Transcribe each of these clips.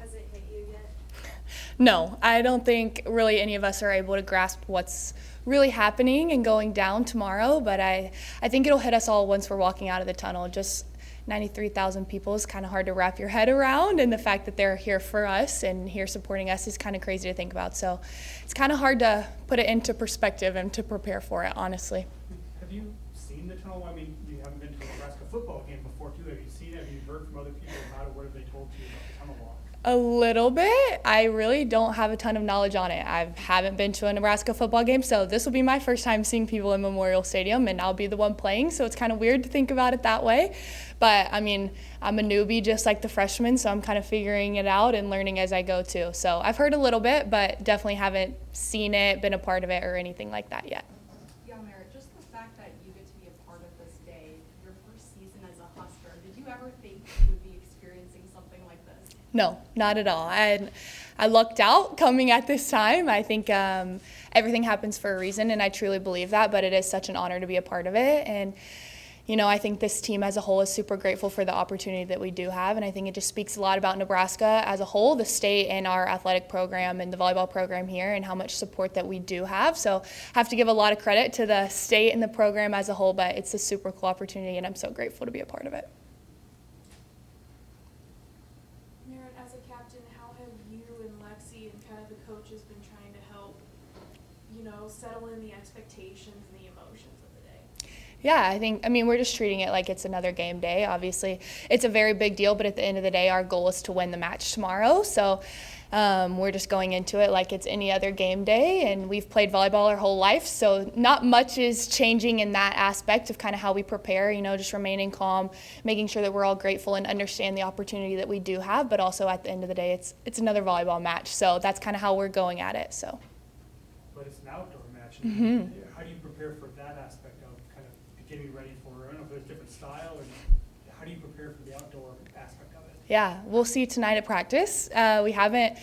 Has it hit you yet? No, I don't think really any of us are able to grasp what's really happening and going down tomorrow, but I think it'll hit us all once we're walking out of the tunnel. Just 93,000 people is kind of hard to wrap your head around, and the fact that they're here for us and here supporting us is kind of crazy to think about. So it's kind of hard to put it into perspective and to prepare for it, honestly. Have you seen the tunnel? I mean, you haven't been to a Nebraska football game before, too. Have you seen it? Have you heard from other people about it? What have they told you about the tunnel walk? A little bit. I really don't have a ton of knowledge on it. I haven't been to a Nebraska football game, so this will be my first time seeing people in Memorial Stadium, and I'll be the one playing, so it's kind of weird to think about it that way. But, I mean, I'm a newbie just like the freshmen, so I'm kind of figuring it out and learning as I go, too. So I've heard a little bit, but definitely haven't seen it, been a part of it, or anything like that yet. Yeah, Merritt, just the fact that you get to be a part of this day, your first season as a Husker, did you ever think you would be experiencing something like this? No, not at all. I lucked out coming at this time. I think everything happens for a reason, and I truly believe that, but it is such an honor to be a part of it. And, you know, I think this team as a whole is super grateful for the opportunity that we do have, and I think it just speaks a lot about Nebraska as a whole, the state and our athletic program and the volleyball program here, and how much support that we do have. So I have to give a lot of credit to the state and the program as a whole, but it's a super cool opportunity, and I'm so grateful to be a part of it. Merritt, as a captain, how have you and Lexi and kind of the coaches been trying to help, settle in the expectations and the emotions of the day? Yeah, we're just treating it like it's another game day. Obviously, it's a very big deal, but at the end of the day, our goal is to win the match tomorrow. So we're just going into it like it's any other game day, and we've played volleyball our whole life, so not much is changing in that aspect of kind of how we prepare, just remaining calm, making sure that we're all grateful and understand the opportunity that we do have, but also at the end of the day, it's another volleyball match, so that's kind of how we're going at it. So. But it's an outdoor match. Mm-hmm. How do you prepare for that aspect of kind of getting ready for, I don't know if there's a different style, or how do you prepare for the outdoor aspect of it? Yeah, we'll see tonight at practice. We haven't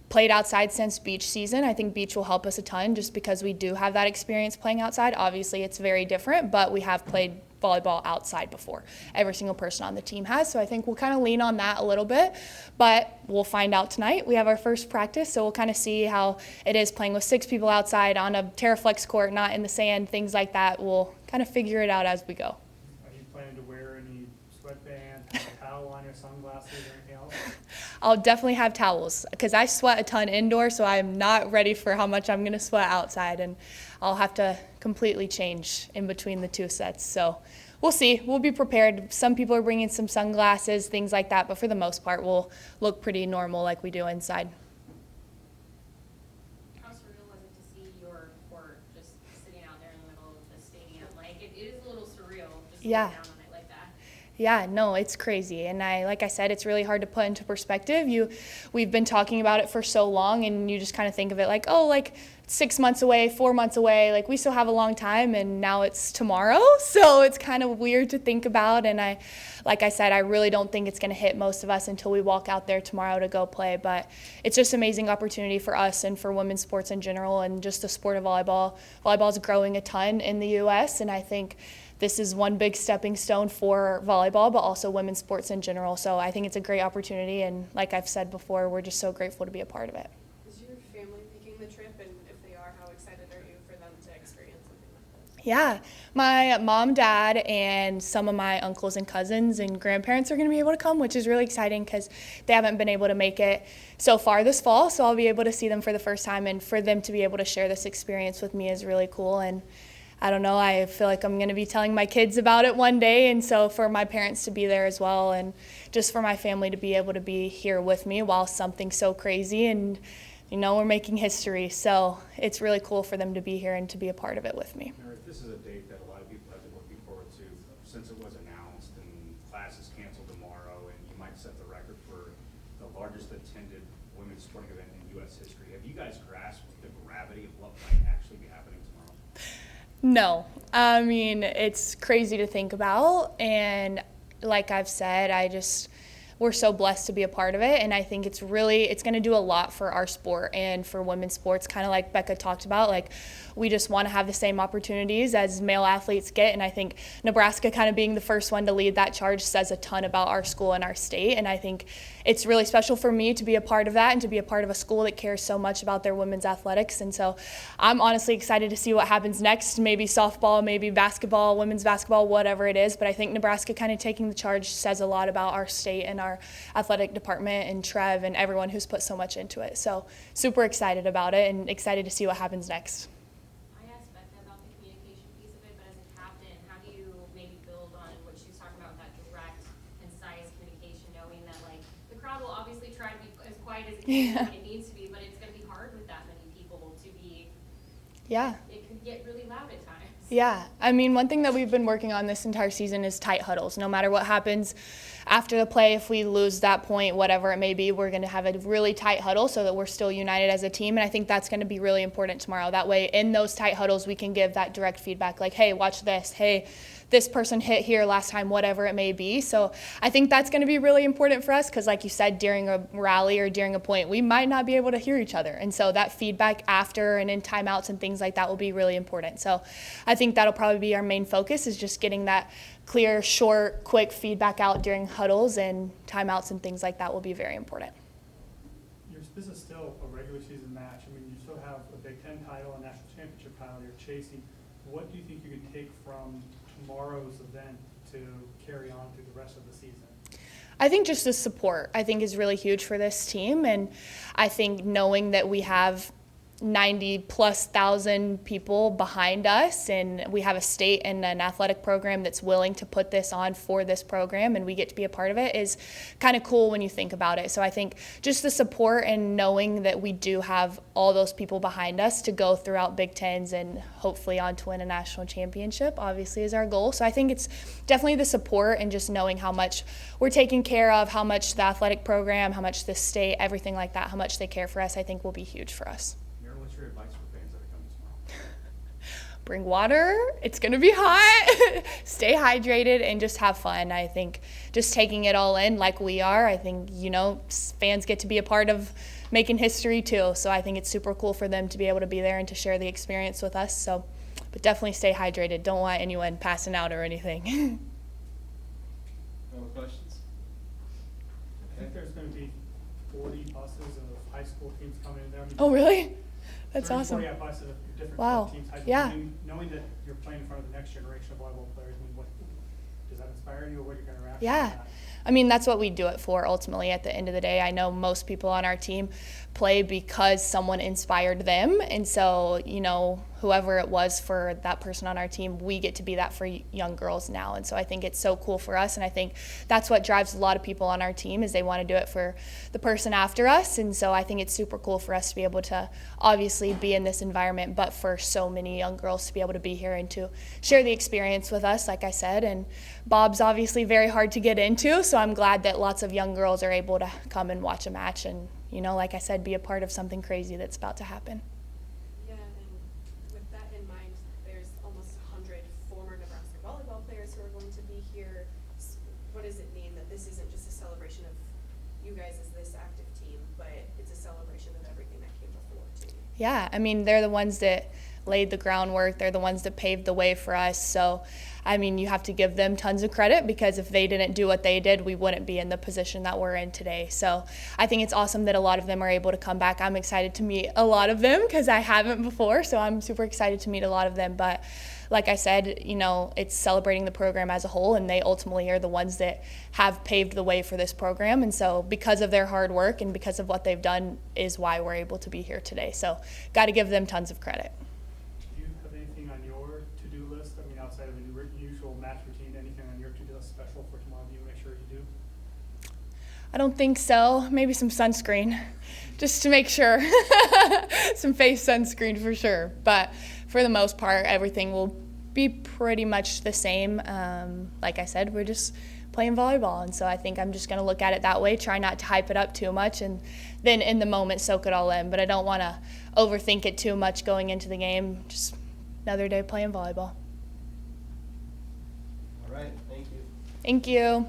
played outside since beach season. I think beach will help us a ton just because we do have that experience playing outside. Obviously, it's very different, but we have played volleyball outside before. Every single person on the team has, so I think we'll kind of lean on that a little bit, but we'll find out tonight. We have our first practice, so we'll kind of see how it is playing with 6 people outside on a Terraflex court, not in the sand, things like that. We'll kind of figure it out as we go. Are you planning to wear any sweatbands, have a towel on your sunglasses, or anything else? I'll definitely have towels because I sweat a ton indoor, so I'm not ready for how much I'm going to sweat outside, and I'll have to completely change in between the 2 sets. So we'll see. We'll be prepared. Some people are bringing some sunglasses, things like that, but for the most part, we'll look pretty normal like we do inside. How surreal was it to see your court just sitting out there in the middle of the stadium? Like, it is a little surreal just Yeah. looking down on it like that. Yeah, no, it's crazy. And like I said, it's really hard to put into perspective. We've been talking about it for so long, and you just kind of think of it like, 6 months away, 4 months away, like we still have a long time, and now it's tomorrow. So it's kind of weird to think about. And like I said, I really don't think it's going to hit most of us until we walk out there tomorrow to go play. But it's just an amazing opportunity for us and for women's sports in general, and just the sport of volleyball. Volleyball is growing a ton in the U.S., and I think this is one big stepping stone for volleyball, but also women's sports in general. So I think it's a great opportunity, and like I've said before, we're just so grateful to be a part of it. Is your family making the trip, and if they are, how excited are you for them to experience something like this? Yeah, my mom, dad, and some of my uncles and cousins and grandparents are going to be able to come, which is really exciting because they haven't been able to make it so far this fall. So I'll be able to see them for the first time, and for them to be able to share this experience with me is really cool. And I don't know, I feel like I'm going to be telling my kids about it one day, and so for my parents to be there as well, and just for my family to be able to be here with me while something so crazy, and we're making history, so it's really cool for them to be here and to be a part of it with me. Merritt, this is a date that a lot of people have been looking forward to since it was announced, and class is canceled tomorrow, and you might set the record for the largest attended women's sporting event in U.S. history. Have you guys grasped the gravity of what might actually be happening tomorrow? No, it's crazy to think about, and like I've said, we're so blessed to be a part of it. And I think it's going to do a lot for our sport and for women's sports, kind of like Becca talked about. Like, we just want to have the same opportunities as male athletes get. And I think Nebraska kind of being the first one to lead that charge says a ton about our school and our state. And I think it's really special for me to be a part of that and to be a part of a school that cares so much about their women's athletics. And so I'm honestly excited to see what happens next, maybe softball, maybe basketball, women's basketball, whatever it is. But I think Nebraska kind of taking the charge says a lot about our state and our athletic department and Trev and everyone who's put so much into it. So super excited about it and excited to see what happens next. I asked Becca about the communication piece of it, but as a captain, how do you maybe build on what she was talking about, that direct, concise communication, knowing that like the crowd will obviously try to be as quiet as it can when it needs to be, but it's going to be hard with that many people to be. Yeah. It could get really loud at times. Yeah, I mean, one thing that we've been working on this entire season is tight huddles. No matter what happens after the play, if we lose that point, whatever it may be, we're going to have a really tight huddle so that we're still united as a team. And I think that's going to be really important tomorrow. That way, in those tight huddles, we can give that direct feedback like, hey, watch this. Hey, this person hit here last time, whatever it may be. So I think that's going to be really important for us because, like you said, during a rally or during a point, we might not be able to hear each other. And so that feedback after and in timeouts and things like that will be really important. So I think that'll probably be our main focus, is just getting that clear, short, quick feedback out during huddles, and timeouts and things like that will be very important. This is still a regular season match. I mean, you still have a Big Ten title, a national championship title you're chasing. What do you think you can take from tomorrow's event to carry on through the rest of the season? I think just the support, I think, is really huge for this team. And I think knowing that we have 90+ thousand people behind us, and we have a state and an athletic program that's willing to put this on for this program, and we get to be a part of it, is kind of cool when you think about it. So I think just the support and knowing that we do have all those people behind us to go throughout Big Tens and hopefully on to win a national championship, obviously, is our goal. So I think it's definitely the support and just knowing how much we're taken care of, how much the athletic program, how much the state, everything like that, how much they care for us, I think will be huge for us. What's your advice for fans that are coming tomorrow? Bring water. It's going to be hot. Stay hydrated and just have fun. I think just taking it all in like we are, I think, fans get to be a part of making history too. So I think it's super cool for them to be able to be there and to share the experience with us. So, but definitely stay hydrated. Don't want anyone passing out or anything. No more questions? I think there's going to be 40 buses of high school teams coming in there. I mean, Oh, really? That's 30, awesome. 40 buses of different Wow. teams. High school. Yeah. I mean, knowing that you're playing in front of the next generation of volleyball players, I mean, what does that inspire you, or what are you going to react to Yeah. that? I mean, that's what we do it for ultimately at the end of the day. I know most people on our team play because someone inspired them. And so, whoever it was for that person on our team, we get to be that for young girls now. And so I think it's so cool for us. And I think that's what drives a lot of people on our team, is they want to do it for the person after us. And so I think it's super cool for us to be able to obviously be in this environment, but for so many young girls to be able to be here and to share the experience with us, like I said. And Bob's obviously very hard to get into, so I'm glad that lots of young girls are able to come and watch a match and, like I said, be a part of something crazy that's about to happen. Yeah, and with that in mind, there's almost 100 former Nebraska volleyball players who are going to be here. What does it mean that this isn't just a celebration of you guys as this active team, but it's a celebration of everything that came before, too? Yeah, I mean, they're the ones that laid the groundwork. They're the ones that paved the way for us. So, I mean, you have to give them tons of credit, because if they didn't do what they did, we wouldn't be in the position that we're in today. So I think it's awesome that a lot of them are able to come back. I'm excited to meet a lot of them because I haven't before. So I'm super excited to meet a lot of them. But like I said, it's celebrating the program as a whole, and they ultimately are the ones that have paved the way for this program. And so because of their hard work and because of what they've done is why we're able to be here today. So got to give them tons of credit. Do you have anything on your to-do list? I mean, outside of the usual match routine, anything on your to-do list special for tomorrow? Do you make sure you do? I don't think so. Maybe some sunscreen, just to make sure. Some face sunscreen for sure. But for the most part, everything will be pretty much the same. Like I said, we're just playing volleyball. And so I think I'm just going to look at it that way, try not to hype it up too much, and then in the moment soak it all in. But I don't want to overthink it too much going into the game. Just another day playing volleyball. All right, thank you. Thank you.